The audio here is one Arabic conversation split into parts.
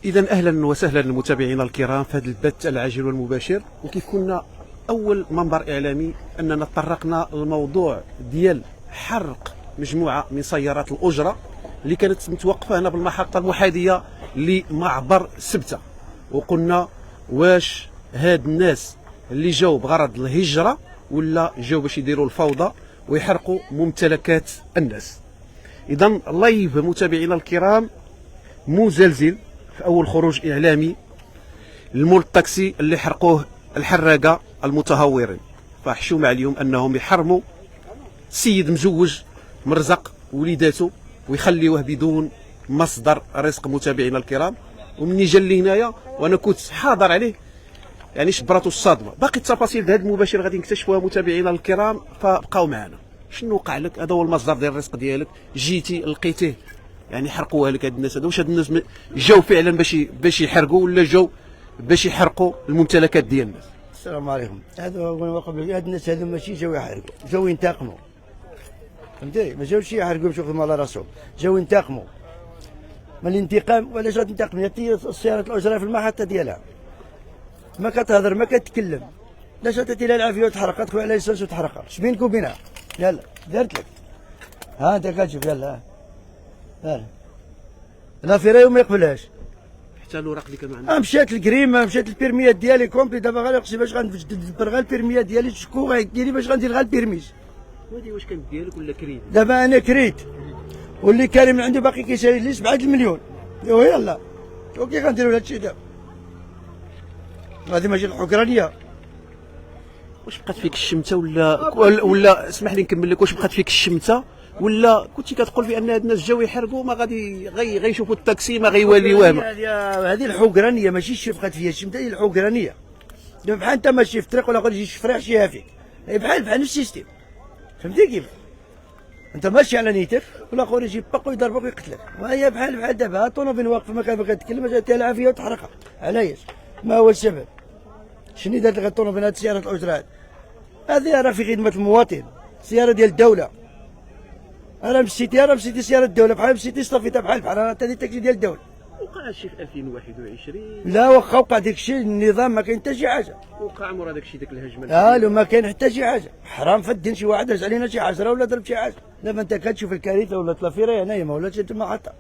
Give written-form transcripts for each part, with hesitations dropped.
إذا أهلا وسهلا للمتابعين الكرام في هذا البث العاجل والمباشر. وكيف كنا أول منبر إعلامي أننا تطرقنا للموضوع ديال حرق مجموعة من سيارات الأجرة اللي كانت متوقفة هنا بالمحطة المحاذية لمعبر سبتة، وقلنا واش هاد الناس اللي جاوا بغرض الهجرة ولا جاوا باش يديروا الفوضى ويحرقوا ممتلكات الناس. إذا لايف متابعينا الكرام مزلزل في أول خروج إعلامي لمول الطاكسي اللي حرقوه الحراقة المتهورين، فحشوم عليهم أنهم يحرموا سيد مزوج مرزق وليداته ويخليوه بدون مصدر رزق. متابعينا الكرام، ومني جا لي هنايا وانا كنت حاضر عليه يعني شبراتو الصدمه. باقي التفاصيل هذا المباشر غادي نكتشفوها متابعينا الكرام، فبقاو معنا. شنو وقع لك؟ هذا هو المصدر ديال الرزق ديالك، جيتي لقيتيه يعني حرقوها لك هاد الناس هذا. واش هاد الناس جاو فعلا باش يحرقوا ولا جاو باش يحرقوا الممتلكات ديال الناس؟ السلام عليكم. هذا هو قبل هاد الناس هذو ماشي جاو يحرقوا، جاو ينتقموا. فهمتي؟ ما جاوش يحرقوا باش يخدموا على راسهم، جاو ينتقموا. ما الانتقام ولا جات تنتقم؟ يعطي السيارة الأجرة في المحطة ديالها، ما كتهضر ما كتكلم، لا شاتت لها العافية وتحرقت خويا على لسانس وتحرقها. اش بينك وبينها؟ يلا دارت لك. ها انت كتشوف. يلا ها لا فيري وما يقبلهاش. حتى الاوراق اللي كانوا عندنا مشات الكريمه، مشات البيرميات ديالي كومبلي. دابا غادي نقصي باش غندبر غير البيرميات ديالي. شكون غيدير باش غندير غير البيرميس؟ هادي واش كانت ديالك ولا كريت؟ دابا انا كريت واللي كريم من عنده باقي كيشري لي 7 المليون. يلا وكي غنديروا هادشي دابا؟ هذه ماشي الحكرانيه. واش بقات فيك الشمته ولا اسمح لي نكمل لك، واش بقات فيك الشمته ولا كنتي كتقول بان هاد الناس جاو يحرقوا ما غادي غيشوفوا التاكسي ما غيواليوه؟ هذه الحكرانيه ماشي الشي بقات فيها الشمته، هي الحكرانيه. دابا بحال انت ماشي في الطريق ولا غادي يجي شي فريح شيها فيك، بحال نفس السيستيم. فهمتي كيف؟ انت ماشي على نيتك ولا اخر يجي باقو يضربك ويقتلك. وهي بحال دابا الطوموبيل واقفه ما كان كتكلم، جاتها العافيه وتحرقها. علاش؟ ما هو السبب؟ شنو دارت لك الطوموبيل هاد السيارات الاجرات؟ هذه راه في خدمه المواطن، سياره ديال الدوله. انا مشيتي سياره الدوله بحال مشيتي صافيتها بحال حتى هذه التاكسي ديال الدوله. وقع شي في 2021؟ لا واخا وقع داك الشيء، النظام ما كاين حتى شي حاجه. وقع مورا داك الشيء داك الهجمه. لو ما كاين حتى شي حاجه. حرام في الدين شي واحد داز علينا شي حجره ولا ضرب شي حاجه. دابا انت كتشوف الكارثه ولا الطلافيره هنايا ما ولاتش تما حتى.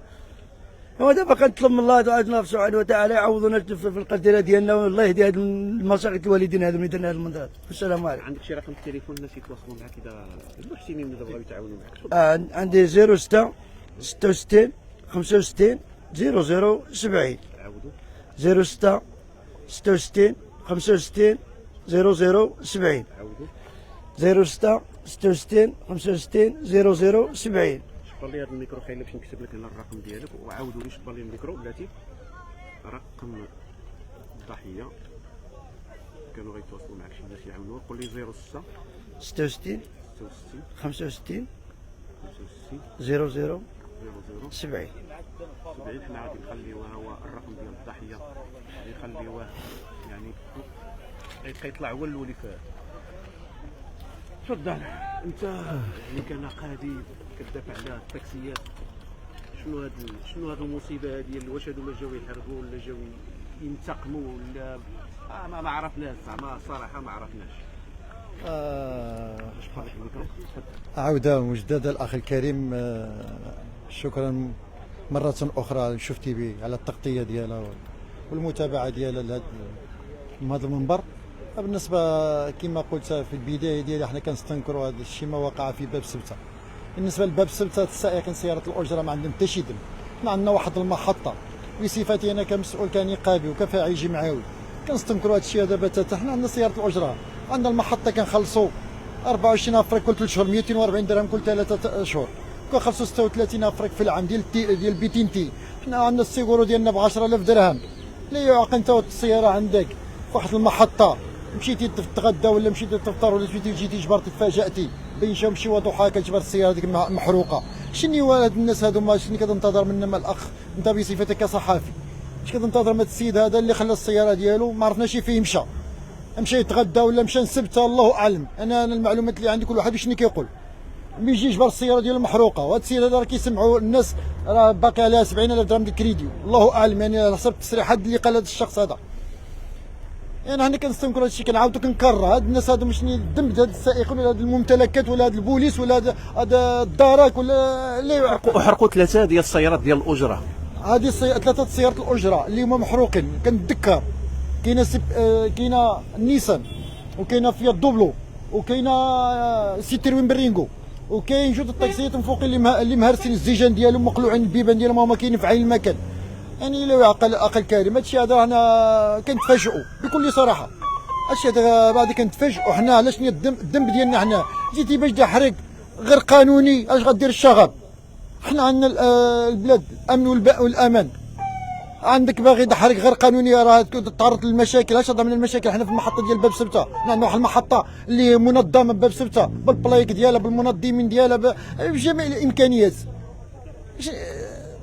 هو دابا كنطلب من الله سبحانه وتعالى يعوضنا في القديره ديالنا، والله يهدي هاد المساقط الوالدين هذو اللي درنا هاد المنطقه. السلام عليكم. عندك شي رقم التليفون الناس يتواصلوا معك اذا المحسنين اللي بغاو يتعاونوا معك؟ عندي 06 66 65 0070. عاودوا 06 66 65 0070. عاودوا 06 66 65 0070. شبر لي هذا الميكرو خايل باش نكتب لك هنا الرقم ديالك، وعاودوا لي شبر لي الميكرو بلاتي. رقم الضحيه كانوا غيتواصلوا معك شي ناس يعاونوك. قول لي 06 66 66 65 65 00 00 70. 70. حنا غادي نخليوها هو الرقم ديال الضحيه، غادي نخليوه يعني غيطلع هو الاولي في. تفضل انت اللي كان قاضي كتدافع على التاكسيات، شنو هاد المصيبه هذه؟ واش هادو ما جاو يحرقوا ولا جاو ينتقموا ولا ما عرفناش زعما الصراحه ما عرفناش. عودة مجددة الأخ الكريم، شكرا مرة أخرى شفتي بي على التغطية ديالها والمتابعة ديالها لهذا المنبر. بالنسبة كما قلت في البداية ديالي، احنا كنستنكروا هذا الشيء ما وقع في باب سبتة. بالنسبة لباب سبتة السائقين سيارة الأجرة ما عندهم حتى شي ذنب. حنا عندنا واحد المحطة، وصفتي أنا كمسؤول كنقابي وكفاعل جمعوي كنستنكروا هذا الشيء هذا بتاتا. حنا عندنا سيارة الأجرة، عندنا المحطة كنخلصوا 24 افريك كل 3 شهور، 240 درهم كل 3 شهور، كنخلصوا 36 افريك في العام ديال بي تي. حنا عندنا السيغورو ديالنا ب 10000 درهم. لا يعق انت السيارة عندك في واحد المحطة، مشيتي تتغدى ولا مشيتي تفطر ولا جيتي جبرتي تفاجأتي بين شمس وضحاها كتجبر السيارة ديك محروقة. شنو هاد الناس هادو؟ شنو كتنتظر منا مع الاخ انت بصفتك كصحافي؟ اش كتنتظر من السيد هذا اللي خلى السيارة ديالو ما عرفناش فيه مشى يتغدى ولا مشى نسبته؟ الله اعلم. انا المعلومات اللي عندي كل واحد شنو كيقول. يجي يجبر السياره ديالو محروقه، وهاد السيد هذا راه كيسمعوا الناس راه باقي عليها 70,000 درهم ديال الكريدي، الله اعلم يعني على حسب التصريحات اللي قال هذا الشخص هذا. يعني حنا كنستنكروا هذا الشيء، كنعاودوا كنكرر هاد الناس هادو ماشي الذنب ديال هاد السائقين ولا هاد الممتلكات ولا هاد البوليس ولا هاد الدراك ولا اللي وحرقوا 3 ديال السيارات ديال الاجره. هذه 3 سيارات الاجره اللي هما محروقين. كنتذكر كاينه كاينه نيسان، وكاينه فيات دوبلو، وكاينه سيتروين برينغو، وكاين جوج الطاكسيات من فوق اللي مهرسين الزيجان ديالهم مقلوعين البيبان ديالهم هما كاينين في عين المكان. يعني لا يعقل اقل كريم. هادشي هذا حنا كنتفاجئوا بكل صراحه. هادشي هذا بعد كنتفاجئوا حنا علاش الذنب ديالنا حنا. جيتي باش تحرق غير قانوني، اش غدير الشغب؟ حنا عندنا البلاد الامن والامان. عندك باغي تحرق غير قانوني راه تتعرض للمشاكل. اش من المشاكل؟ حنا في المحطه ديال باب سبته، عندنا واحد المحطه اللي منظمه بباب سبته بالبلايك ديالها بالمنظمين ديالها بجميع الامكانيات.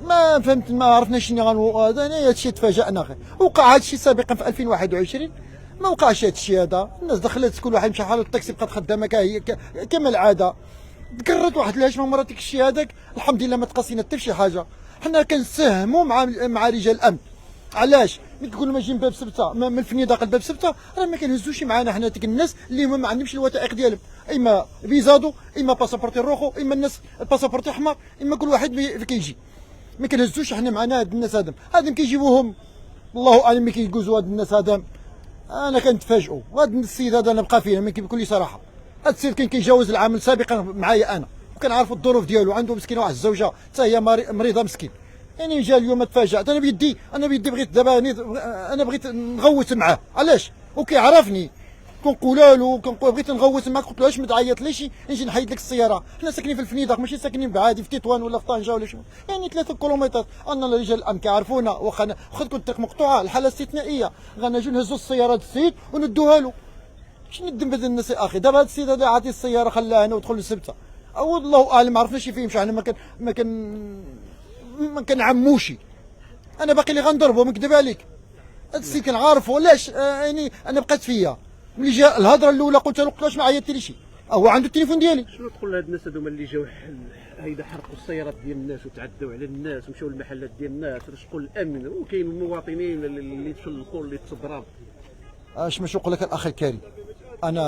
ما فهمت، ما عرفنا شنو غنوقع. هذا الشيء تفاجئنا. وقع هذا الشيء سابقا في 2021 ما وقعش هذا الشيء هذا. الناس دخلت كل واحد مشى حاله، الطاكسي بقات خدامه كما العاده. تكررت واحد الهجمه مرات ديك الشيء هذاك، الحمد لله ما تقاسينا حتى شي حاجه. حنا كنساهموا مع رجال الامن. علاش؟ ملي كنكونوا ماشيين باب سبته من الفنيدق لباب سبته راه ما كنهزوش معنا حنا ديك الناس اللي هما ما عندهمش الوثائق ديالهم، اما فيزادو، اما باسابورتي روخو، اما الناس الباسابورتي احمر، اما كل واحد كيجي. ما كنهزوش حنا معنا هاد الناس هادم كيجيبوهم الله اعلم ملي كيجوزوا هاد الناس هادم. انا كنتفاجئوا. وهاد السيد هذا انا بقى فيه بكل صراحه. هاد السيد كان كيجاوز العامل سابقا معايا انا، وكنعرفوا الظروف ديالو. عنده مسكين واحد الزوجه حتى هي مريضه مسكين. يعني جا اليوم تفاجأت. انا بيدي بغيت دابا انا بغيت نغوت معاه. علاش؟ وكيعرفني كنقول له بغيت نغوت معاك. قلت له اش ما تعيطليش نجي نحيد لك السياره. حنا ساكنين في الفنيدق ماشي ساكنين بعادي في تطوان ولا في طنجه ولا شنو. يعني 3 كيلومتر. انا رجال الامن كيعرفونا. واخا تكون الطريق مقطوعه الحاله استثنائيه غنجيو نهزوا السياره السيد وندوها له. شنو الذنب ديال الناس يا اخي؟ دابا هذا السيد هذا عاطي السياره خلاها هنا ودخل للسبته. او الله اعلم ما عرفناش فين مشى. حنا ما كنعموشي. انا باقي اللي غنضربو ما نكذب عليك. هذا السيد كنعرفو. علاش؟ يعني انا بقات فيا ملي جا الهضره الاولى قلت له واش ما عيطتليش. هو عنده التليفون ديالي. شنو تقول لهاد الناس هذوما اللي جاو هيدا حرقوا السيارات ديال الناس وتعدوا على الناس ومشاو للمحلات ديال الناس؟ شكون الامن؟ وكاين المواطنين اللي تفلقوا اللي تضرب. اش باش نقول لك الاخ الكريم، انا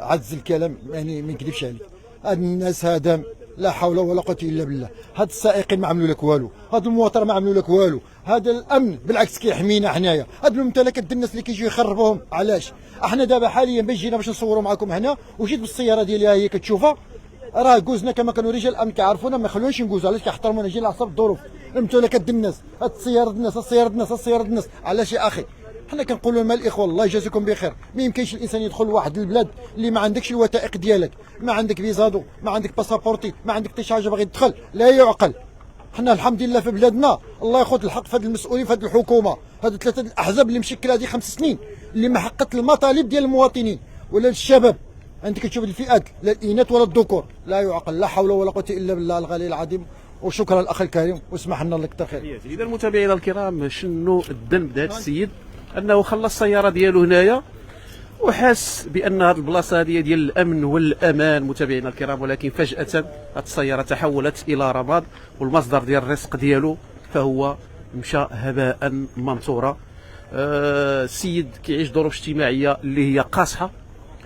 عز الكلام يعني ما نكذبش عليك. هاد الناس هذا لا حول ولا قوه الا بالله. هاد السائقين ما عملوا لك والو، هاد المواطنه ما عملوا لك والو، هذا الامن بالعكس كيحمينا حنايا. هاد الممتلكات ديال الناس اللي كيجيو يخربوهم. علاش؟ احنا دابا حاليا باش جينا باش نصوروا معكم هنا وجيت بالسياره ديالي هي كتشوفها راه جوزنا كما كانوا رجال الامن كيعرفونا ما يخلوناش نجوزوا. علاش؟ كيحترمونا جينا على حسب الظروف. الممتلكات ديال الناس، هاد السياره ديال الناس، السياره ديال الناس، السياره ديال الناس. علاش يا اخي؟ حنا كنقولوا لهم الاخوه الله يجازيكم بخير. ما يمكنش الانسان يدخل لواحد البلاد اللي ما عندكش الوثائق ديالك، ما عندك فيزادو، ما عندك باسابورتي، ما عندك حتى شي حاجه باغي تدخل. لا يعقل. حنا الحمد لله في بلادنا الله ياخذ الحق في هاد المسؤولين في هاد الحكومه. هاد 3 الاحزاب اللي مشكله هذه 5 سنين اللي ما حققت المطالب ديال المواطنين ولا الشباب. انت كتشوف الفئات لا الاناث ولا الذكور. لا يعقل. لا حول ولا قوه الا بالله الغالي العظيم. وشكرا الاخ الكريم واسمح لنا الله يكثر خير. اذا المتابعين الكرام شنو الذنب ديال هذا السيد؟ انه خلى السياره ديالو هنايا وحاس بان هذه البلاصه هذه ديال الامن والامان متابعينا الكرام، ولكن فجاه هذه السياره تحولت الى رماد والمصدر ديال الرزق ديالو فهو مشى هباء منثورا. السيد كيعيش ظروف اجتماعيه اللي هي قاصحه،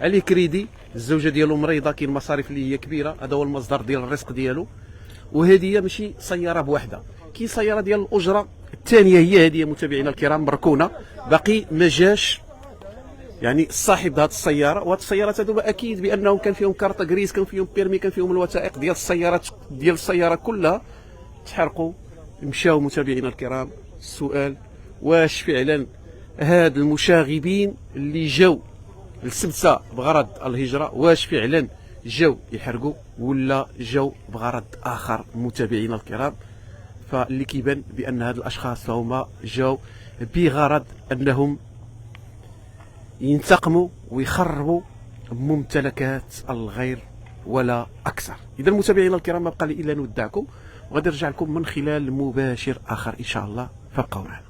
عليه كريدي، الزوجه ديالو مريضه، كاين مصاريف اللي هي كبيره، هذا هو المصدر ديال الرزق ديالو. وهذه ماشي سياره بوحده، كاين سياره ديال الاجره الثانيه هي هذه متابعينا الكرام مركونه، باقي ما جاش يعني صاحب هذه السياره. وهذه السيارات هذوما اكيد بانهم كان فيهم كارطه غريس، كان فيهم بيرمي، كان فيهم الوثائق ديال السياره كلها تحرقوا مشاو. متابعينا الكرام السؤال واش فعلا هاد المشاغبين اللي جاو لسبسه بغرض الهجره واش فعلا جاو يحرقوا ولا جاو بغرض اخر متابعينا الكرام؟ فاللي كيبان بان هاد الاشخاص هما جاو بغرض انهم ينتقموا ويخربوا ممتلكات الغير ولا اكثر. اذا متابعينا الكرام ما بقى لي الا نودعكم وغادي نرجع لكم من خلال مباشر اخر ان شاء الله، فابقوا معنا.